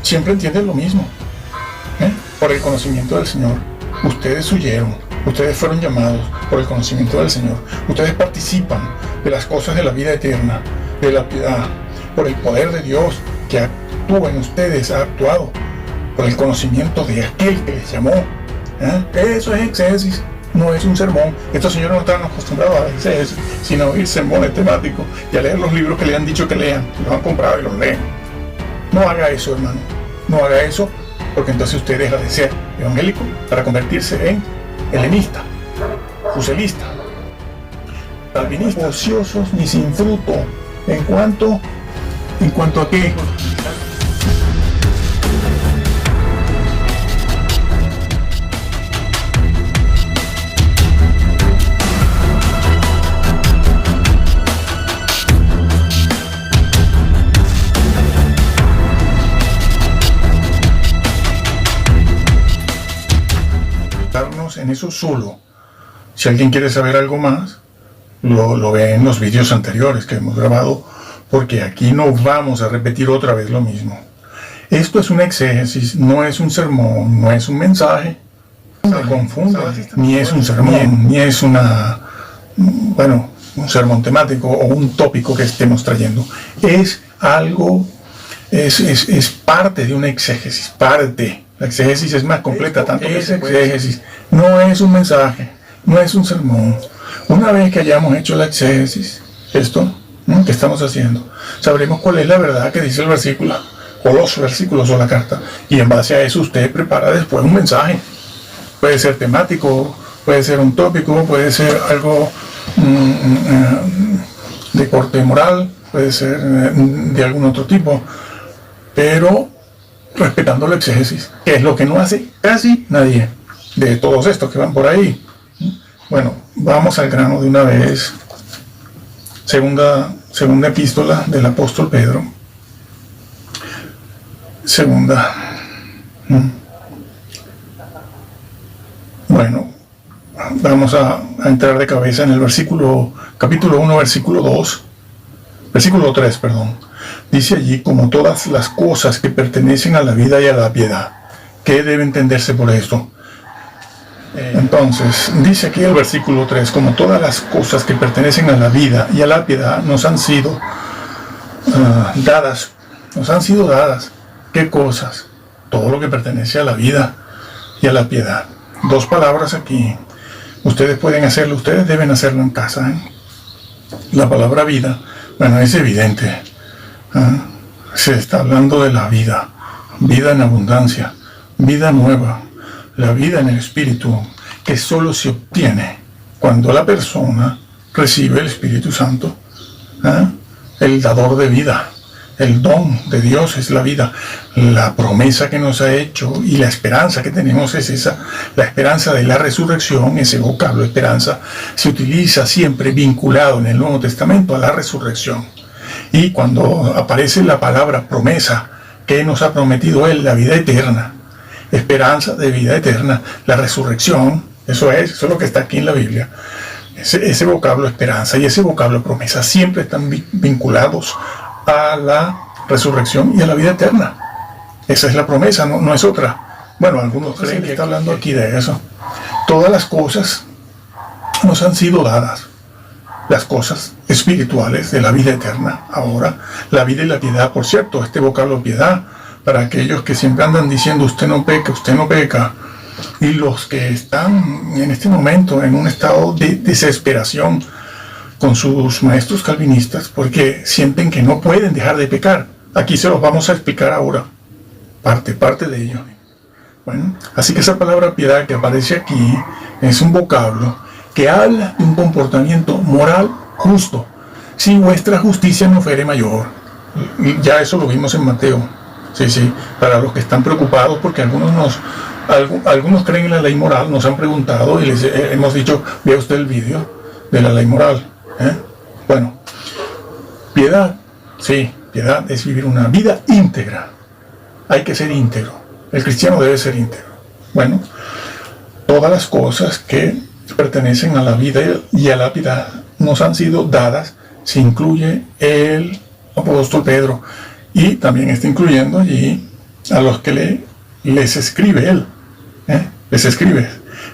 siempre entienden lo mismo. Por el conocimiento del Señor. Ustedes huyeron, ustedes fueron llamados por el conocimiento del Señor. Ustedes participan de las cosas de la vida eterna, de la piedad, por el poder de Dios que actúa en ustedes, ha actuado, por el conocimiento de aquel que les llamó. Eso es exégesis, no es un sermón. Estos señores no están acostumbrados a exégesis, sino a oír sermones temáticos y a leer los libros que le han dicho que lean, los han comprado y los leen. No haga eso, hermano, no haga eso, porque entonces usted deja de ser evangélico para convertirse en helenista, fuselista, calvinista, ociosos ni sin fruto. ¿En cuanto a qué? En eso solo. Si alguien quiere saber algo más, lo ve en los vídeos anteriores que hemos grabado, porque aquí no vamos a repetir otra vez lo mismo. Esto es una exégesis, no es un sermón, no es un mensaje. No se confunda, ni es un sermón, ni es un sermón temático o un tópico que estemos trayendo. Es algo, es parte de una exégesis, parte. La exégesis es más completa, tanto que es exégesis. No es un mensaje, no es un sermón. Una vez que hayamos hecho la exégesis, esto que estamos haciendo, sabremos cuál es la verdad que dice el versículo, o los versículos o la carta, y en base a eso usted prepara después un mensaje. Puede ser temático, puede ser un tópico, puede ser algo de corte moral, puede ser de algún otro tipo, pero respetando la exégesis, que es lo que no hace casi nadie de todos estos que van por ahí. Bueno, vamos al grano de una vez. Segunda epístola del apóstol Pedro. Bueno, vamos a entrar de cabeza en el capítulo 1, versículo 3, perdón. Dice allí, como todas las cosas que pertenecen a la vida y a la piedad. ¿Qué debe entenderse por esto? Entonces, dice aquí el versículo 3, como todas las cosas que pertenecen a la vida y a la piedad nos han sido dadas. Nos han sido dadas. ¿Qué cosas? Todo lo que pertenece a la vida y a la piedad. Dos palabras aquí. Ustedes pueden hacerlo, ustedes deben hacerlo en casa. La palabra vida, bueno, es evidente. Se está hablando de la vida, vida en abundancia, vida nueva, la vida en el Espíritu, que solo se obtiene cuando la persona recibe el Espíritu Santo, el dador de vida. El don de Dios es la vida, la promesa que nos ha hecho y la esperanza que tenemos es esa, la esperanza de la resurrección. Ese vocablo esperanza se utiliza siempre vinculado en el Nuevo Testamento a la resurrección. Y cuando aparece la palabra promesa, que nos ha prometido Él, la vida eterna, esperanza de vida eterna, la resurrección, eso es lo que está aquí en la Biblia. Ese vocablo esperanza y ese vocablo promesa siempre están vinculados a la resurrección y a la vida eterna. Esa es la promesa, no es otra. Bueno, algunos creen que está hablando aquí de eso. Todas las cosas nos han sido dadas. Las cosas espirituales de la vida eterna. Ahora, la vida y la piedad, por cierto, este vocablo piedad, para aquellos que siempre andan diciendo usted no peca, y los que están en este momento en un estado de desesperación con sus maestros calvinistas, porque sienten que no pueden dejar de pecar. Aquí se los vamos a explicar ahora, parte de ello. Bueno, así que esa palabra piedad que aparece aquí es un vocablo que habla de un comportamiento moral justo. Si vuestra justicia no fuere mayor. Ya eso lo vimos en Mateo. Sí, para los que están preocupados, porque algunos creen en la ley moral, nos han preguntado y les hemos dicho, vea usted el vídeo de la ley moral. Bueno, piedad, sí, piedad es vivir una vida íntegra. Hay que ser íntegro. El cristiano debe ser íntegro. Bueno, todas las cosas que pertenecen a la vida y a la piedad nos han sido dadas. Se incluye el apóstol Pedro y también está incluyendo allí a los que les escribe él. Les escribe.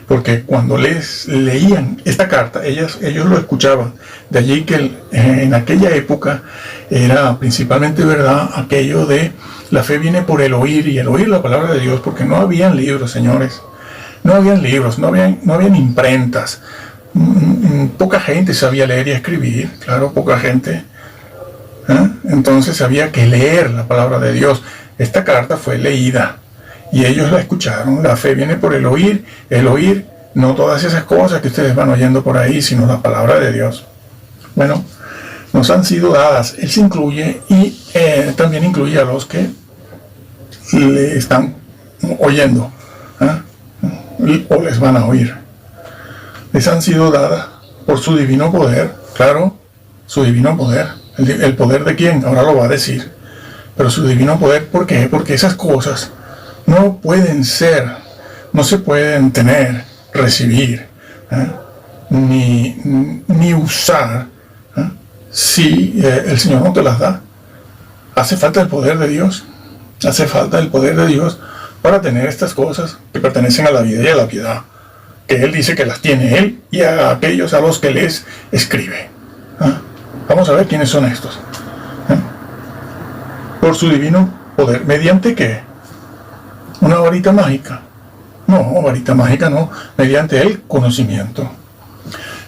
Porque cuando les leían esta carta, ellos lo escuchaban. De allí que en aquella época era principalmente verdad aquello de la fe viene por el oír, y el oír la palabra de Dios, porque no habían libros, señores. No habían libros, no habían imprentas. Poca gente sabía leer y escribir, claro, poca gente. Entonces había que leer la palabra de Dios. Esta carta fue leída y ellos la escucharon. La fe viene por el oír, no todas esas cosas que ustedes van oyendo por ahí, sino la palabra de Dios. Bueno, nos han sido dadas. Él se incluye y también incluye a los que le están oyendo, o les van a oír. Les han sido dadas por su divino poder, claro, su divino poder. ¿El poder de quién? Ahora lo va a decir. Pero su divino poder, ¿por qué? Porque esas cosas no pueden ser, no se pueden tener, recibir, ni usar, si el Señor no te las da. Hace falta el poder de Dios. Hace falta el poder de Dios para tener estas cosas que pertenecen a la vida y a la piedad, que Él dice que las tiene Él y a aquellos a los que les escribe. Vamos a ver quiénes son estos. Por su divino poder. ¿Mediante qué? ¿Una varita mágica? No, varita mágica no. Mediante el conocimiento.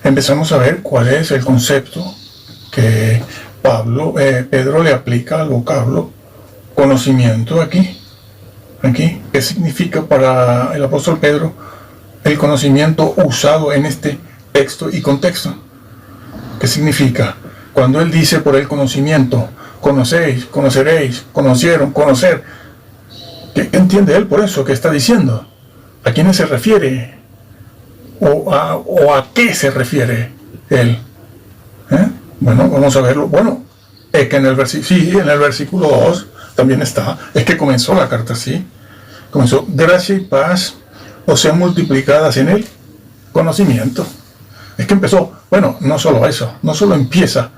Empezamos a ver cuál es el concepto que Pedro le aplica al vocablo conocimiento aquí. ¿Qué significa para el apóstol Pedro el conocimiento usado en este texto y contexto? ¿Qué significa? Cuando él dice por el conocimiento, conocéis, conoceréis, conocieron, conocer, ¿qué entiende él por eso? ¿Qué está diciendo? ¿A quiénes se refiere? ¿O a qué se refiere él? Bueno, vamos a verlo. Bueno, es que en el versículo 2 también está, es que comenzó la carta así. Comenzó, gracia y paz os sean multiplicadas en el conocimiento. Es que empezó, bueno, no solo eso, no solo empieza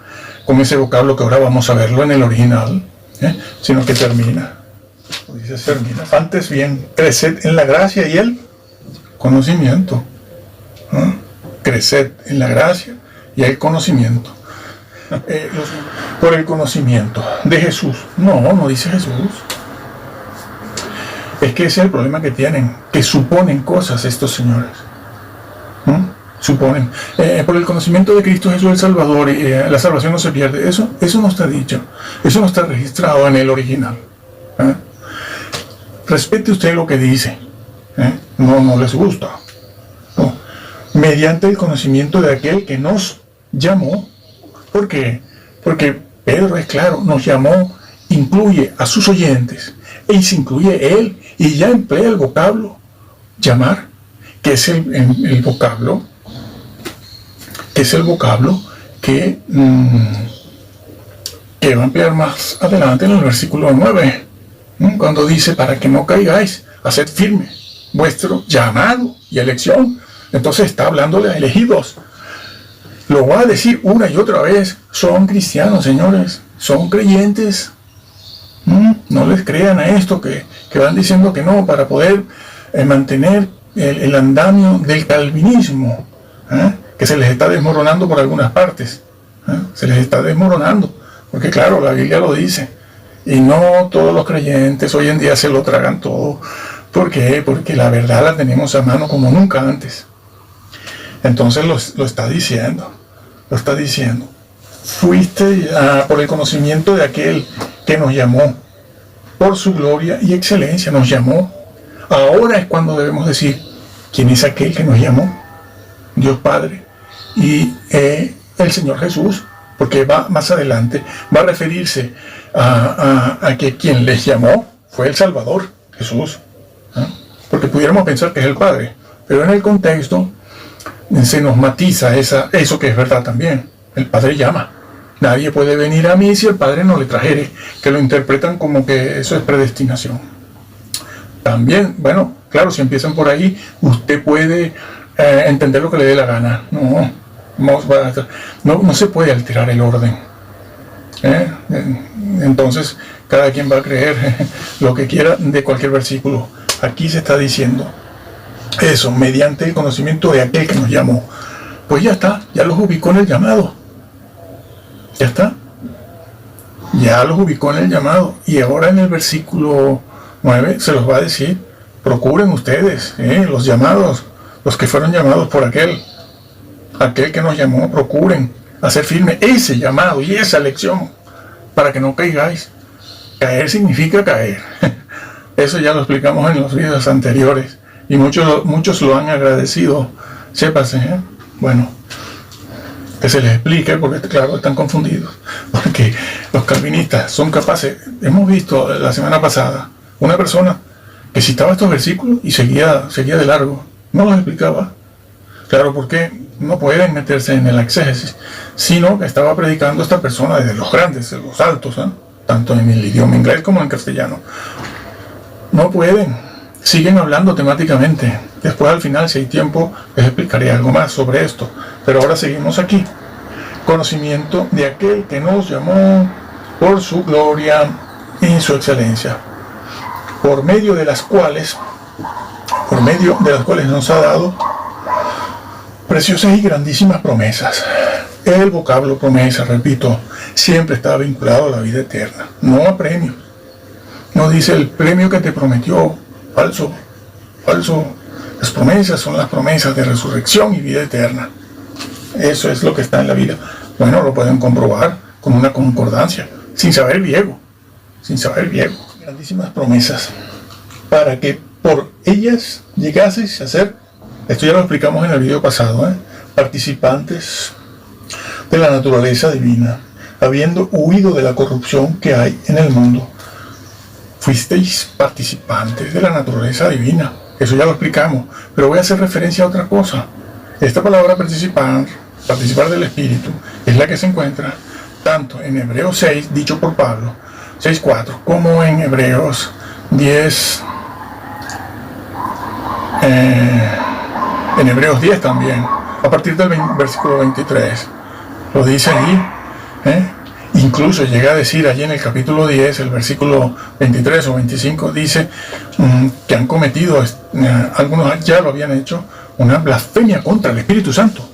con ese vocablo que ahora vamos a verlo en el original, sino que termina. Dice, termina. Antes bien, creced en la gracia y el conocimiento. Creced en la gracia y el conocimiento. Por el conocimiento de Jesús. No dice Jesús. Es que ese es el problema que tienen, que suponen cosas estos señores. Suponen. Por el conocimiento de Cristo Jesús el Salvador, la salvación no se pierde. Eso no está dicho. Eso no está registrado en el original. Respete usted lo que dice. No les gusta. No. Mediante el conocimiento de aquel que nos llamó. ¿Por qué? Porque Pedro es claro, nos llamó, incluye a sus oyentes, y se incluye él, y ya emplea el vocablo llamar, que es el vocablo que va a emplear más adelante en el versículo 9, cuando dice, para que no caigáis, haced firme vuestro llamado y elección. Entonces está hablándole a elegidos. Lo va a decir una y otra vez, son cristianos, señores, son creyentes. No les crean a esto que van diciendo que no, para poder mantener el andamio del calvinismo, que se les está desmoronando por algunas partes. Se les está desmoronando, porque claro, la Biblia lo dice. Y no todos los creyentes hoy en día se lo tragan todo. ¿Por qué? Porque la verdad la tenemos a mano como nunca antes. Entonces lo está diciendo. Fuiste por el conocimiento de aquel que nos llamó, por su gloria y excelencia nos llamó. Ahora es cuando debemos decir, ¿quién es aquel que nos llamó? Dios Padre y el Señor Jesús, porque va más adelante, va a referirse a que quien les llamó fue el Salvador, Jesús. Porque pudiéramos pensar que es el Padre, pero en el contexto se nos matiza eso que es verdad también. El Padre llama. Nadie puede venir a mí si el Padre no le trajere, que lo interpretan como que eso es predestinación. También, bueno, claro, si empiezan por ahí, usted puede entender lo que le dé la gana. No se puede alterar el orden. entonces cada quien va a creer lo que quiera de cualquier versículo. Aquí se está diciendo eso, mediante el conocimiento de aquel que nos llamó. Pues ya está, ya los ubicó en el llamado. Ya está. Ya los ubicó en el llamado. Y ahora en el versículo 9 se los va a decir: procuren ustedes, los llamados, los que fueron llamados por aquel que nos llamó, procuren hacer firme ese llamado y esa elección para que no caigáis. Caer significa caer. Eso ya lo explicamos en los videos anteriores y muchos lo han agradecido. Sépase, bueno, que se les explique, porque claro, están confundidos, porque los calvinistas son capaces. Hemos visto la semana pasada una persona que citaba estos versículos y seguía de largo, no los explicaba. Claro, porque no pueden meterse en el exégesis, sino que estaba predicando esta persona desde los grandes, de los altos, tanto en el idioma inglés como en castellano. No pueden, siguen hablando temáticamente. Después, al final, si hay tiempo, les explicaré algo más sobre esto. Pero ahora seguimos aquí. Conocimiento de aquel que nos llamó por su gloria y su excelencia, por medio de las cuales nos ha dado preciosas y grandísimas promesas. El vocablo promesa, repito, siempre está vinculado a la vida eterna, no a premios. No dice el premio que te prometió, falso. Las promesas son las promesas de resurrección y vida eterna. Eso es lo que está en la vida. Bueno, lo pueden comprobar con una concordancia, sin saber griego. Grandísimas promesas, para que por ellas llegaseis a ser, esto ya lo explicamos en el video pasado, participantes de la naturaleza divina, habiendo huido de la corrupción que hay en el mundo. Fuisteis participantes de la naturaleza divina. Eso ya lo explicamos, pero voy a hacer referencia a otra cosa. Esta palabra participar del Espíritu, es la que se encuentra tanto en Hebreos 6, dicho por Pablo, 6:4, como en Hebreos 10, en Hebreos 10 también, a partir del versículo 23. Lo dice allí, incluso llega a decir allí en el capítulo 10, el versículo 23 o 25, dice que han cometido, algunos ya lo habían hecho, una blasfemia contra el Espíritu Santo.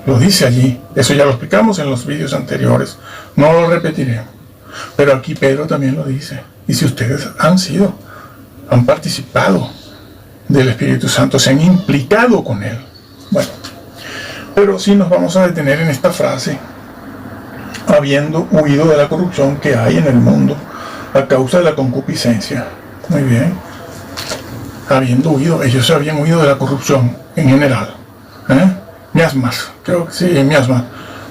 Lo dice allí. Eso ya lo explicamos en los vídeos anteriores. No lo repetiré. Pero aquí Pedro también lo dice. Y si ustedes han participado del Espíritu Santo, se han implicado con él. Bueno, pero sí nos vamos a detener en esta frase: habiendo huido de la corrupción que hay en el mundo a causa de la concupiscencia. Muy bien. Habiendo huido, ellos habían huido de la corrupción en general. Miasmas, creo que sí, miasmas.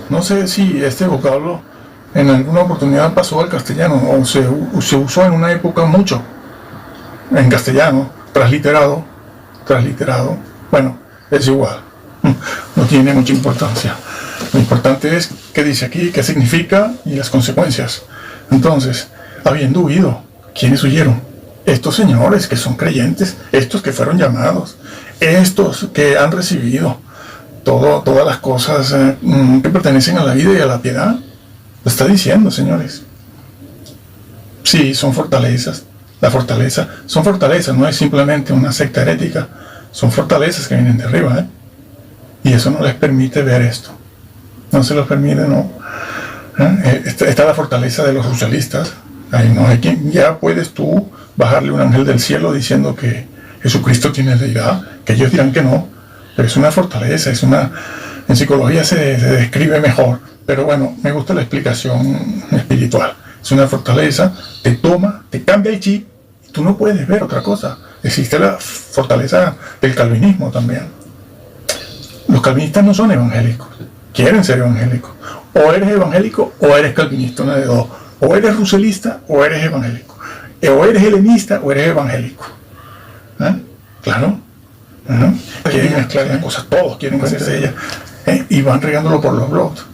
No sé si este vocablo en alguna oportunidad pasó al castellano o se usó en una época mucho en castellano, transliterado. Bueno, es igual, no tiene mucha importancia. Lo importante es qué dice aquí, qué significa y las consecuencias. Entonces, habiendo huido, ¿quiénes huyeron? Estos señores que son creyentes, estos que fueron llamados, estos que han recibido todas las cosas que pertenecen a la vida y a la piedad. Lo está diciendo, señores. Sí, son fortalezas. Son fortalezas, no es simplemente una secta herética. Son fortalezas que vienen de arriba, y eso no les permite ver esto. No se los permite, no. Está la fortaleza de los rusalistas. Ahí no hay quien. Ya puedes tú bajarle un ángel del cielo diciendo que Jesucristo tiene deidad, que ellos dirán que no. Pero es una fortaleza, en psicología se describe mejor, pero bueno, me gusta la explicación espiritual. Es una fortaleza, te toma, te cambia el chip, y tú no puedes ver otra cosa. Existe la fortaleza del calvinismo también. Los calvinistas no son evangélicos, quieren ser evangélicos. O eres evangélico o eres calvinista, una de dos. O eres ruselista o eres evangélico. O eres helenista o eres evangélico. Claro. Quieren mezclar las cosas, todos quieren hacerse ellas, y van regándolo por los blogs.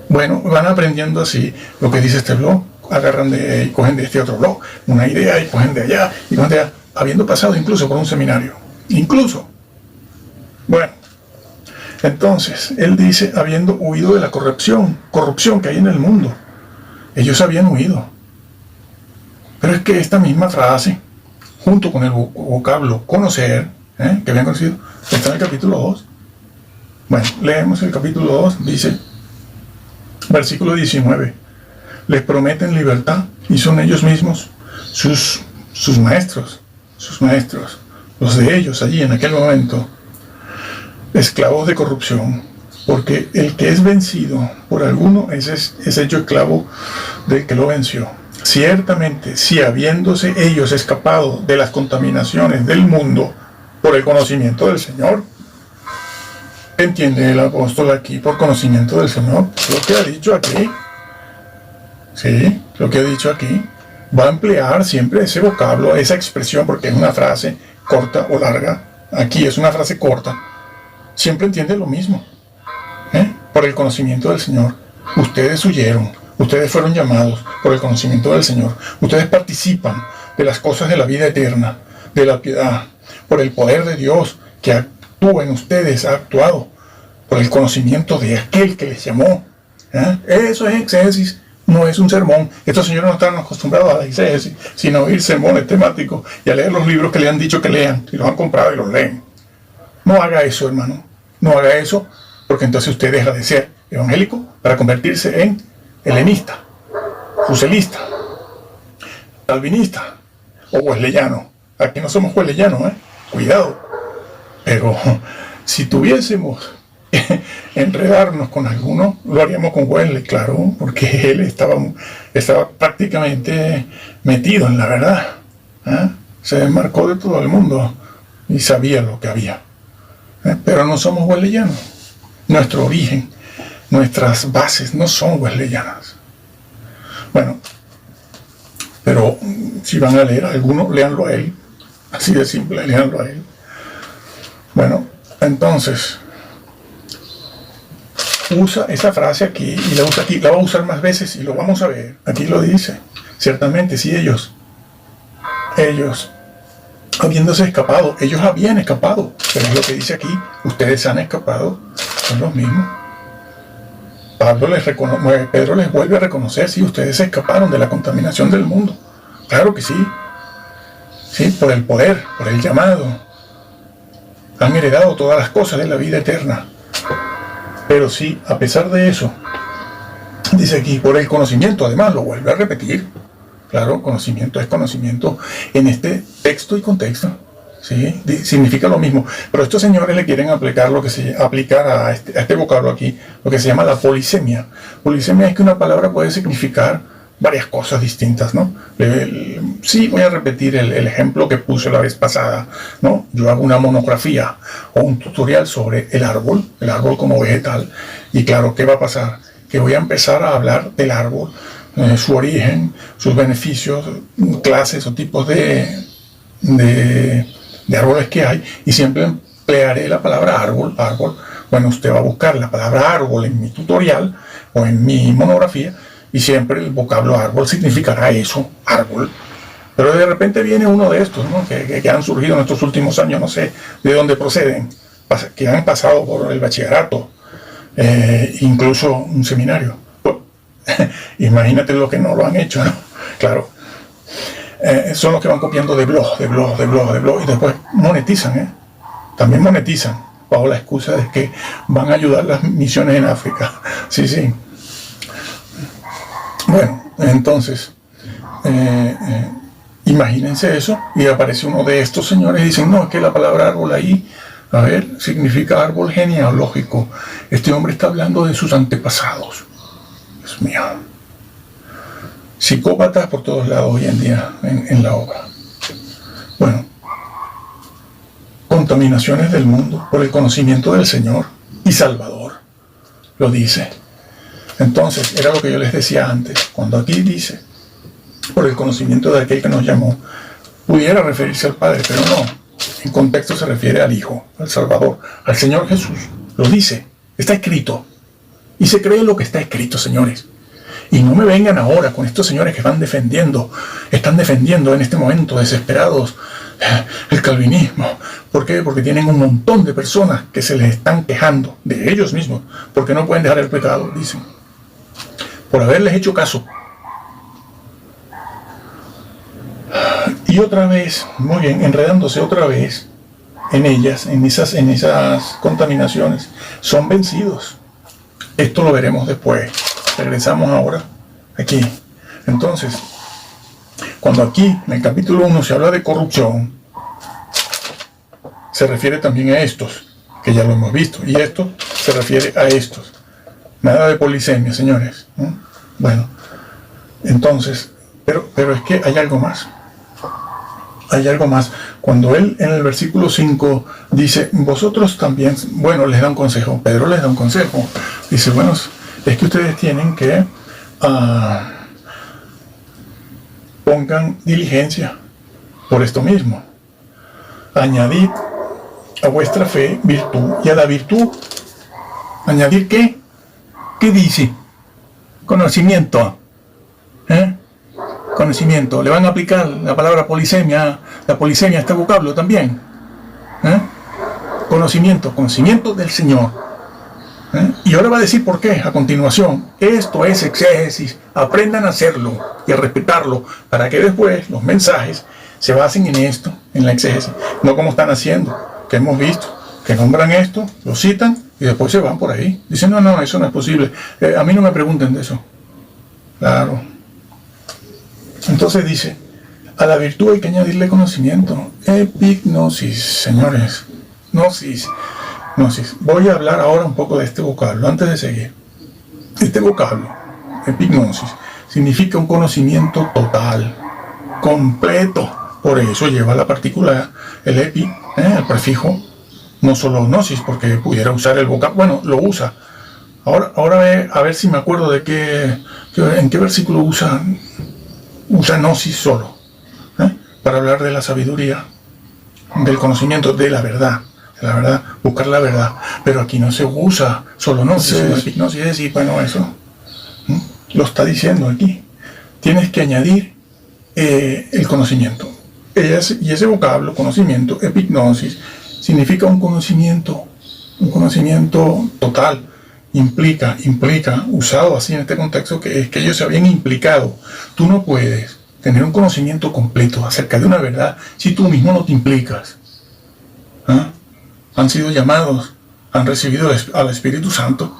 Bueno, van aprendiendo así lo que dice este blog, agarran y cogen de este otro blog una idea y cogen de allá y cogen de allá, habiendo pasado incluso por un seminario. Bueno, entonces él dice, habiendo huido de la corrupción que hay en el mundo. Ellos habían huido. Pero es que esta misma frase, junto con el vocablo conocer, que habían conocido, está en el capítulo 2. Bueno, leemos el capítulo 2, dice, versículo 19, les prometen libertad y son ellos mismos sus maestros, los de ellos allí en aquel momento, esclavos de corrupción, porque el que es vencido por alguno es hecho esclavo del que lo venció. Ciertamente, si habiéndose ellos escapado de las contaminaciones del mundo por el conocimiento del Señor, ¿entiende el apóstol aquí por conocimiento del Señor? Lo que ha dicho aquí, sí, lo que ha dicho aquí, va a emplear siempre ese vocablo, esa expresión, porque es una frase corta o larga. Aquí es una frase corta. Siempre entiende lo mismo. Por el conocimiento del Señor. Ustedes huyeron. Ustedes fueron llamados por el conocimiento del Señor. Ustedes participan de las cosas de la vida eterna, de la piedad, por el poder de Dios que actúa en ustedes, ha actuado, por el conocimiento de aquel que les llamó. Eso es exégesis, no es un sermón. Estos señores no están acostumbrados a la exégesis, sino a oír sermones temáticos y a leer los libros que le han dicho que lean, y los han comprado y los leen. No haga eso, hermano. No haga eso, porque entonces usted deja de ser evangélico para convertirse en helenista, fuselista, calvinista o wesleyano. Aquí no somos wesleyanos, cuidado. Pero si tuviésemos que enredarnos con alguno, lo haríamos con Wesley, claro, porque él estaba prácticamente metido en la verdad. Se desmarcó de todo el mundo y sabía lo que había. Pero no somos wesleyanos. Nuestro origen, nuestras bases no son wesleyanas. Bueno, pero si van a leer a alguno, léanlo a él. Así de simple, léanlo a él. Bueno, entonces, usa esa frase aquí y la usa aquí. La va a usar más veces y lo vamos a ver. Aquí lo dice. Ciertamente, si ellos habiéndose escapado, ellos habían escapado, pero es lo que dice aquí, ustedes han escapado, son los mismos. Pedro les vuelve a reconocer, sí, ustedes se escaparon de la contaminación del mundo, claro que sí, por el poder, por el llamado, han heredado todas las cosas de la vida eterna, pero sí, a pesar de eso, dice aquí, por el conocimiento, además lo vuelve a repetir. Claro, conocimiento es conocimiento en este texto y contexto, ¿sí? Significa lo mismo. Pero estos señores le quieren aplicar a este vocablo aquí, lo que se llama la polisemia. Polisemia es que una palabra puede significar varias cosas distintas, ¿no? Sí, voy a repetir el ejemplo que puse la vez pasada, ¿no? Yo hago una monografía o un tutorial sobre el árbol como vegetal. Y claro, ¿qué va a pasar? Que voy a empezar a hablar del árbol, su origen, sus beneficios, clases o tipos de árboles que hay, y siempre emplearé la palabra árbol. Bueno, usted va a buscar la palabra árbol en mi tutorial o en mi monografía, y siempre el vocablo árbol significará eso, árbol. Pero de repente viene uno de estos, ¿no? que han surgido en estos últimos años, no sé de dónde proceden, que han pasado por el bachillerato, incluso un seminario. Imagínate lo que no lo han hecho, ¿no? Claro. Son los que van copiando de blog, y después monetizan, También monetizan, bajo la excusa de que van a ayudar las misiones en África. Sí. Bueno, entonces, imagínense eso, y aparece uno de estos señores y dicen, no, es que la palabra árbol ahí, a ver, significa árbol genealógico. Este hombre está hablando de sus antepasados. Dios mío. Psicópatas por todos lados hoy en día en la obra. Bueno, contaminaciones del mundo por el conocimiento del Señor y Salvador. Lo dice. Entonces, era lo que yo les decía antes. Cuando aquí dice, por el conocimiento de aquel que nos llamó, pudiera referirse al Padre, pero no. En contexto se refiere al Hijo, al Salvador, al Señor Jesús. Lo dice. Está escrito. Y se cree lo que está escrito, señores. Y no me vengan ahora con estos señores que están defendiendo en este momento desesperados el calvinismo. ¿Por qué? Porque tienen un montón de personas que se les están quejando de ellos mismos, porque no pueden dejar el pecado, dicen. Por haberles hecho caso Y otra vez, muy bien, enredándose otra vez en ellas, en esas contaminaciones, son vencidos. Esto lo veremos después. Regresamos ahora aquí. Entonces, cuando aquí en el capítulo 1 se habla de corrupción, se refiere también a estos, que ya lo hemos visto, y esto se refiere a estos. Nada de polisemia, señores. Bueno, entonces, pero es que hay algo más. Hay algo más. Cuando él en el versículo 5 dice, vosotros también, bueno, les da un consejo. Pedro les da un consejo. Dice, bueno, es que ustedes tienen que pongan diligencia por esto mismo. Añadid a vuestra fe virtud, y a la virtud, ¿añadir qué? ¿Qué dice? Conocimiento. Conocimiento. Le van a aplicar la palabra polisemia, la polisemia a este vocablo también. Conocimiento del Señor. Y ahora va a decir por qué a continuación. Esto es exégesis. Aprendan a hacerlo y a respetarlo para que después los mensajes se basen en esto, en la exégesis. No como están haciendo, que hemos visto, que nombran esto, lo citan y después se van por ahí. Dicen, no, eso no es posible. A mí no me pregunten de eso. Claro. Entonces dice, a la virtud hay que añadirle conocimiento. Epignosis, señores. Gnosis. Voy a hablar ahora un poco de este vocablo, antes de seguir. Este vocablo, epignosis, significa un conocimiento total, completo. Por eso lleva la partícula, el epi, el prefijo, no solo gnosis, porque pudiera usar el vocablo. Bueno, lo usa. Ahora a ver si me acuerdo de en qué versículo usa gnosis solo, para hablar de la sabiduría, del conocimiento, de la verdad, buscar la verdad. Pero aquí no se usa solo gnosis, es decir, bueno, eso lo está diciendo aquí. Tienes que añadir el conocimiento. Y ese vocablo, conocimiento, epignosis, significa un conocimiento total. Implica, usado así en este contexto, que es que ellos se habían implicado. Tú no puedes tener un conocimiento completo acerca de una verdad si tú mismo no te implicas. Han sido llamados, han recibido al Espíritu Santo.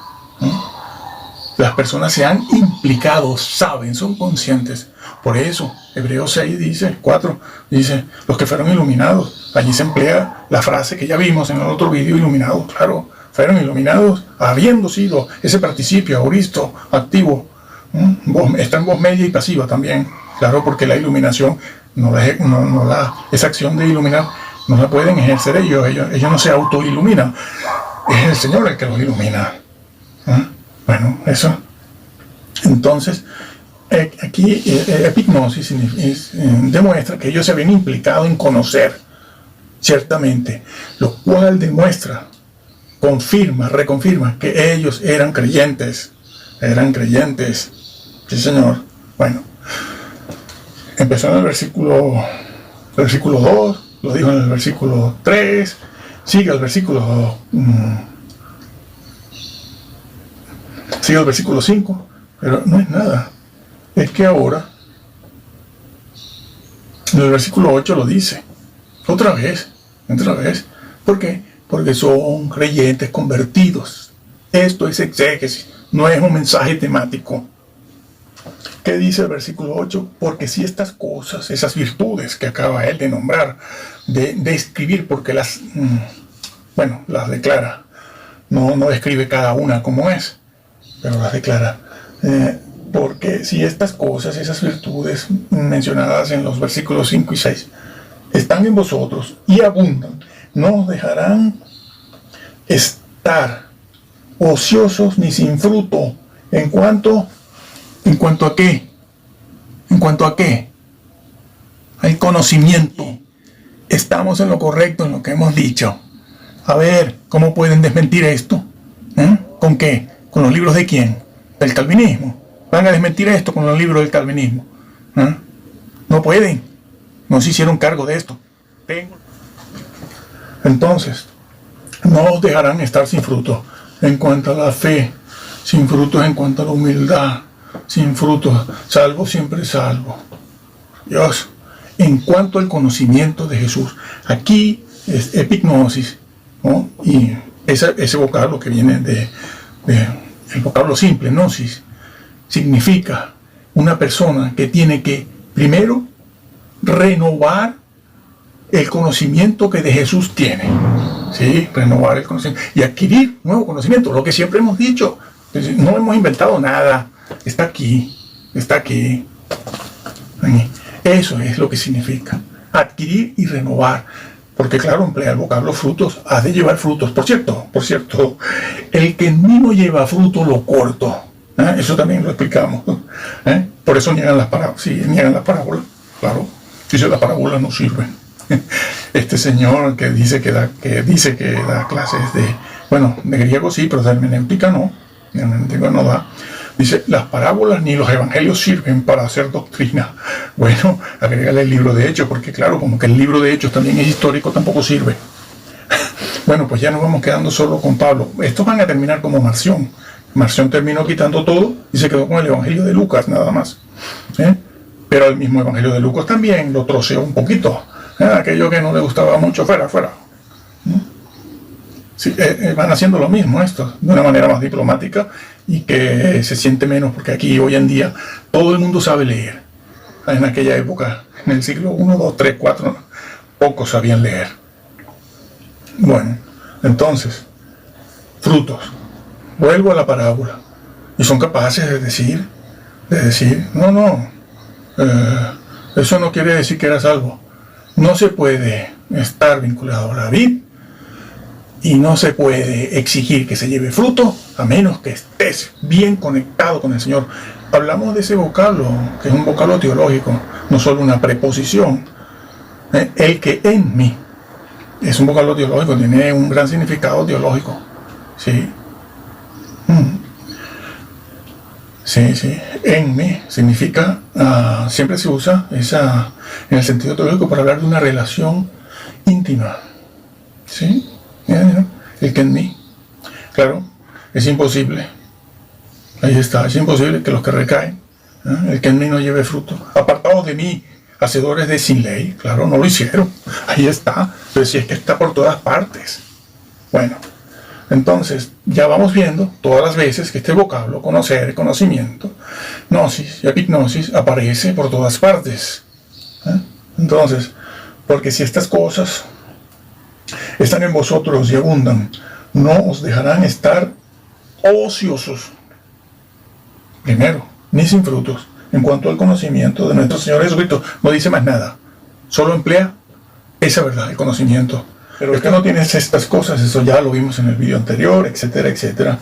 Las personas se han implicado, saben, son conscientes. Por eso, Hebreos 4 dice, los que fueron iluminados. Allí se emplea la frase que ya vimos en el otro vídeo, iluminados, claro. Fueron iluminados habiendo sido ese participio, auristo, activo. Está en voz media y pasiva también. Claro, porque la iluminación, esa acción de iluminar, no la pueden ejercer ellos no se autoiluminan. Es el Señor el que los ilumina. Bueno, eso. Entonces, aquí epignosis demuestra que ellos se habían implicado en conocer, ciertamente, lo cual demuestra, reconfirma que ellos eran creyentes. Sí, Señor. Bueno, empezó en el versículo 2, lo dijo en el versículo 3, sigue el versículo 5, pero no es nada. Es que ahora, en el versículo 8 lo dice, otra vez. ¿Por qué? Porque son creyentes convertidos. Esto es exégesis, no es un mensaje temático. ¿Qué dice el versículo 8? Porque si estas cosas, esas virtudes que acaba él de nombrar, de escribir, porque las declara, no describe cada una como es, pero las declara. Porque si estas cosas, esas virtudes mencionadas en los versículos 5 y 6, están en vosotros y abundan, no os dejarán estar ociosos ni sin fruto. ¿En cuanto a qué? ¿En cuanto a qué? Al conocimiento. Estamos en lo correcto en lo que hemos dicho. A ver, ¿cómo pueden desmentir esto? ¿Con qué? ¿Con los libros de quién? Del calvinismo. Van a desmentir esto con los libros del calvinismo. No pueden. No se hicieron cargo de esto. Entonces, no os dejarán estar sin fruto en cuanto a la fe, sin frutos en cuanto a la humildad, sin frutos, salvo siempre salvo. Dios, en cuanto al conocimiento de Jesús. Aquí es epignosis, ¿no? Y ese vocablo que viene el vocablo simple, gnosis, significa una persona que tiene que primero renovar el conocimiento que de Jesús tiene. Sí, renovar el conocimiento y adquirir nuevo conocimiento, lo que siempre hemos dicho. No hemos inventado nada, está aquí, está aquí. Eso es lo que significa adquirir y renovar, porque claro, emplea el vocablo frutos, ha de llevar frutos. Por cierto, el que en mí no lleva fruto lo corto. Eso también lo explicamos. Por eso niegan las parábolas. Sí, niegan las parábolas, claro. Dice, las parábolas no sirven. Este señor que dice que da clases de griego sí, pero de hermenéutica no. De hermenéutica no da. Dice, las parábolas ni los evangelios sirven para hacer doctrina. Bueno, agrégale el libro de Hechos, porque claro, como que el libro de Hechos también es histórico, tampoco sirve. Bueno, pues ya nos vamos quedando solo con Pablo. Estos van a terminar como Marción. Marción terminó quitando todo y se quedó con el evangelio de Lucas, nada más. Pero el mismo evangelio de Lucas también lo troceó un poquito. Aquello que no le gustaba mucho, fuera. Sí, van haciendo lo mismo esto, de una manera más diplomática y que se siente menos, porque aquí hoy en día todo el mundo sabe leer. En aquella época, en el siglo I, II, III, IV, pocos sabían leer. Bueno, entonces, frutos. Vuelvo a la parábola. Y son capaces de decir, no, eso no quiere decir que eras salvo. No se puede estar vinculado a la vid y no se puede exigir que se lleve fruto a menos que estés bien conectado con el Señor. Hablamos de ese vocablo, que es un vocablo teológico, no solo una preposición. El que en mí es un vocablo teológico, tiene un gran significado teológico. Sí. Sí. En mí significa, siempre se usa en el sentido teológico para hablar de una relación íntima. ¿Sí? El que en mí. Claro, es imposible. Ahí está, es imposible que los que recaen, el que en mí no lleve fruto. Apartados de mí, hacedores de sin ley. Claro, no lo hicieron. Ahí está. Pero si es que está por todas partes. Bueno. Entonces, ya vamos viendo todas las veces que este vocablo, conocer, conocimiento, gnosis y epignosis, aparece por todas partes. Entonces, porque si estas cosas están en vosotros y abundan, no os dejarán estar ociosos. Primero, ni sin frutos. En cuanto al conocimiento de nuestro Señor Jesucristo, no dice más nada. Solo emplea esa verdad, el conocimiento. Pero es que no tienes estas cosas, eso ya lo vimos en el video anterior, etcétera, etcétera.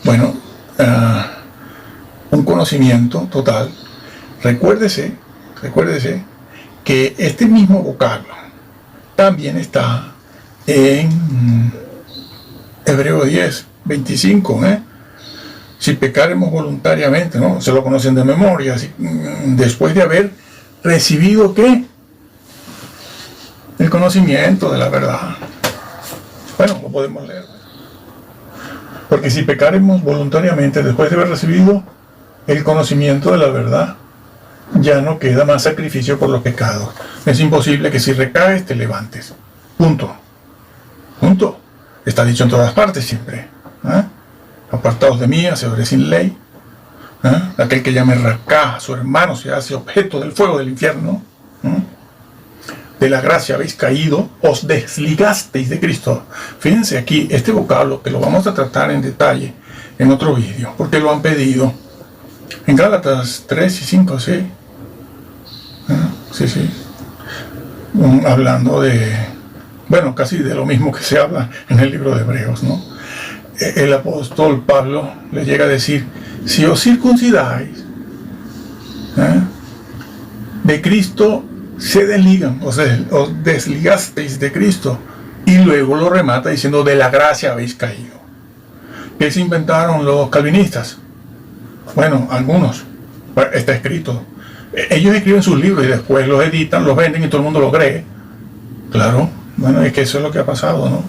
Bueno, un conocimiento total. Recuérdese que este mismo vocablo también está en Hebreo 10, 25, Si pecaremos voluntariamente, ¿no? Se lo conocen de memoria, después de haber recibido, ¿qué? El conocimiento de la verdad. Bueno, lo podemos leer. Porque si pecaremos voluntariamente después de haber recibido el conocimiento de la verdad, ya no queda más sacrificio por los pecados. Es imposible que si recaes te levantes. Punto. Está dicho en todas partes siempre. Apartados de mí, hacedores sin ley. Aquel que llame racá a su hermano se hace objeto del fuego del infierno. De la gracia habéis caído, os desligasteis de Cristo. Fíjense aquí, este vocablo que lo vamos a tratar en detalle en otro vídeo, porque lo han pedido. En Gálatas 3 y 5, sí. Sí. Hablando casi de lo mismo que se habla en el libro de Hebreos, ¿no? El apóstol Pablo le llega a decir, si os circuncidáis de Cristo, se desligan, os desligasteis de Cristo, y luego lo remata diciendo, de la gracia habéis caído. ¿Qué se inventaron los calvinistas? Bueno, algunos, está escrito. Ellos escriben sus libros y después los editan, los venden y todo el mundo lo cree. Claro, bueno, es que eso es lo que ha pasado, ¿no?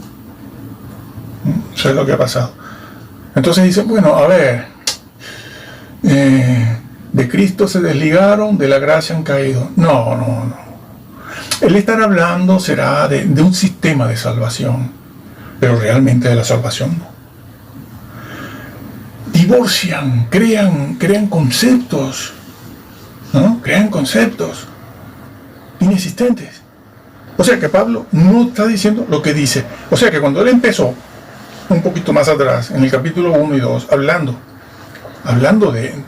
Eso es lo que ha pasado. Entonces dicen, bueno, a ver, de Cristo se desligaron, de la gracia han caído. No, no, no. El estar hablando será de un sistema de salvación, pero realmente de la salvación no. Divorcian, crean conceptos, ¿no? Crean conceptos inexistentes. O sea que Pablo no está diciendo lo que dice. O sea que cuando él empezó, un poquito más atrás, en el capítulo 1 y 2, hablando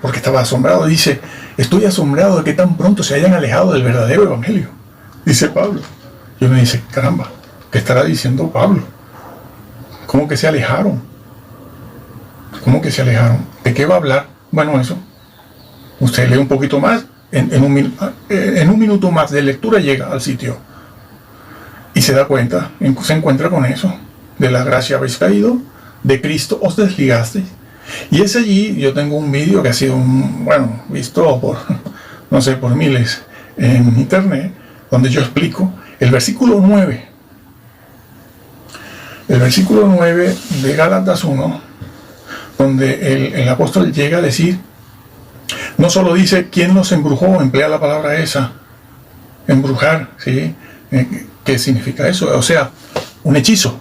porque estaba asombrado, dice, estoy asombrado de que tan pronto se hayan alejado del verdadero evangelio, dice Pablo. Y uno dice, caramba, ¿qué estará diciendo Pablo? ¿Cómo que se alejaron? ¿Cómo que se alejaron? ¿De qué va a hablar? Bueno, eso, usted lee un poquito más, en un minuto más de lectura llega al sitio y se da cuenta, se encuentra con eso. De la gracia habéis caído, de Cristo os desligasteis. Y es allí, yo tengo un vídeo que ha sido, visto por, no sé, por miles en internet, donde yo explico el versículo 9. El versículo 9 de Gálatas 1, donde el apóstol llega a decir, no solo dice quién los embrujó, emplea la palabra esa, embrujar, ¿sí? ¿Qué significa eso? O sea, un hechizo.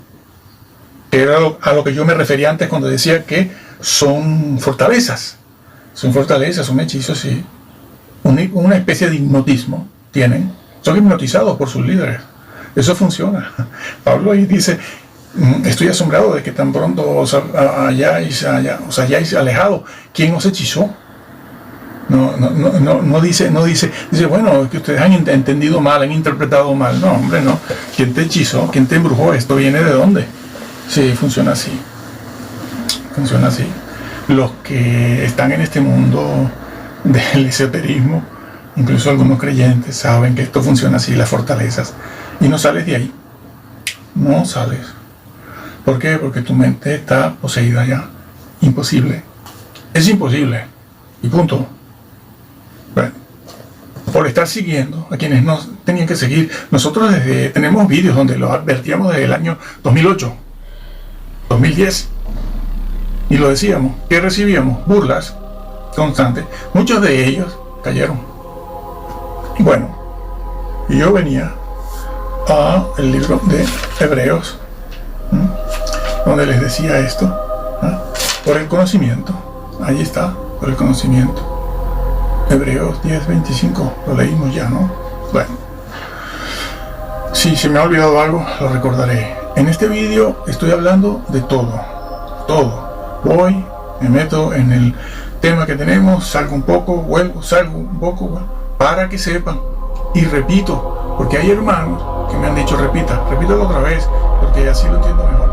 Que era a lo que yo me refería antes cuando decía que son fortalezas. Son fortalezas, son hechizos, sí. Una especie de hipnotismo tienen. Son hipnotizados por sus líderes. Eso funciona. Pablo ahí dice, estoy asombrado de que tan pronto os hayáis alejado. ¿Quién os hechizó? No dice, bueno, es que ustedes han entendido mal, han interpretado mal. No, hombre, no. ¿Quién te hechizó? ¿Quién te embrujó? ¿Esto viene de dónde? Sí, funciona así. Funciona así. Los que están en este mundo del esoterismo, incluso algunos creyentes, saben que esto funciona así, las fortalezas. Y no sales de ahí. No sales. ¿Por qué? Porque tu mente está poseída ya. Imposible. Es imposible. Y punto. Bueno, por estar siguiendo a quienes no tenían que seguir. Nosotros tenemos vídeos donde lo advertíamos desde el año 2008, 2010, y lo decíamos, que recibíamos burlas constantes. Muchos de ellos cayeron. Y bueno, y yo venía a el libro de Hebreos, donde les decía esto, por el conocimiento. Ahí está, por el conocimiento. Hebreos 10:25, lo leímos ya, ¿no? Bueno, si se me ha olvidado algo, lo recordaré. En este vídeo estoy hablando de todo. Voy, me meto en el tema que tenemos, salgo un poco, vuelvo, salgo un poco, vuelvo, para que sepan. Y repito, porque hay hermanos que me han dicho repítalo otra vez, porque así lo entiendo mejor.